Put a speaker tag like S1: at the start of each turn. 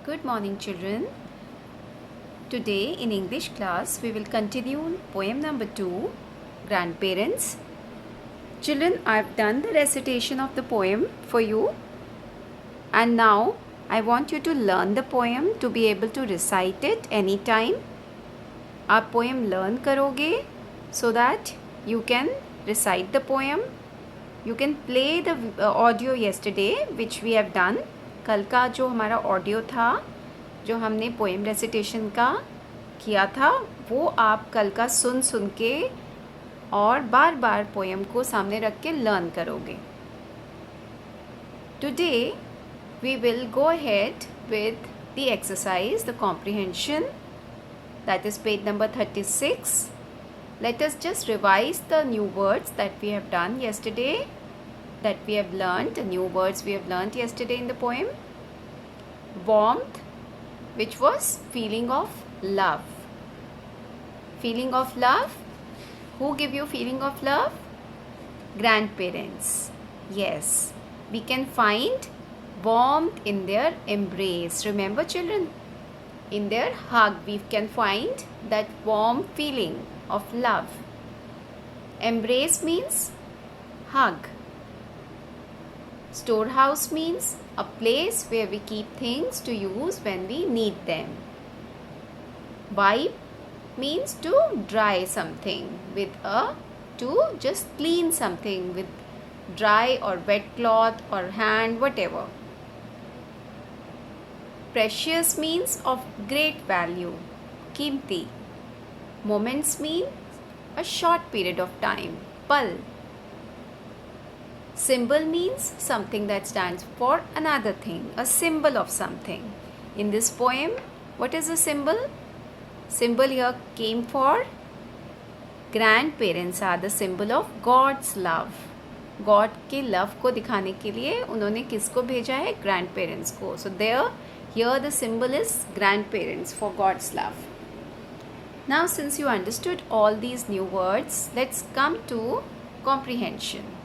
S1: Good morning, children. Today in English class we will continue poem number 2, Grandparents. Children, I've done the recitation of the poem for you, and now I want you to learn the poem to be able to recite it anytime. आप poem learn करोगे so that you can recite the poem. You can play the audio yesterday which we have done. कल का जो हमारा audio था, जो हमने poem recitation का किया था, वो आप कल का सुन के और बार बार पोएम को सामने रख के लर्न करोगे. Today we will go ahead with the exercise, the comprehension, that is page number 36. Let us just revise the new words that we have done yesterday, that we have learned, the new words we have learned yesterday in the poem. Warmth, which was feeling of love. Feeling of love. Who give you feeling of love? Grandparents. Yes, we can find warmth in their embrace. Remember, children, in their hug we can find that warm feeling of love. Embrace means hug. Storehouse means a place where we keep things to use when we need them. Wipe means to dry something to just clean something with dry or wet cloth or hand, whatever. Precious means of great value, कीमती. Moments mean a short period of time, pal. Symbol means something that stands for another thing, a symbol of something. In this poem, what is a symbol? Symbol here came for grandparents are the symbol of God's love. God के love को दिखाने के लिए उन्होंने किसको भेजा है? Grandparents को. So here the symbol is grandparents for God's love. Now since you understood all these new words, let's come to comprehension.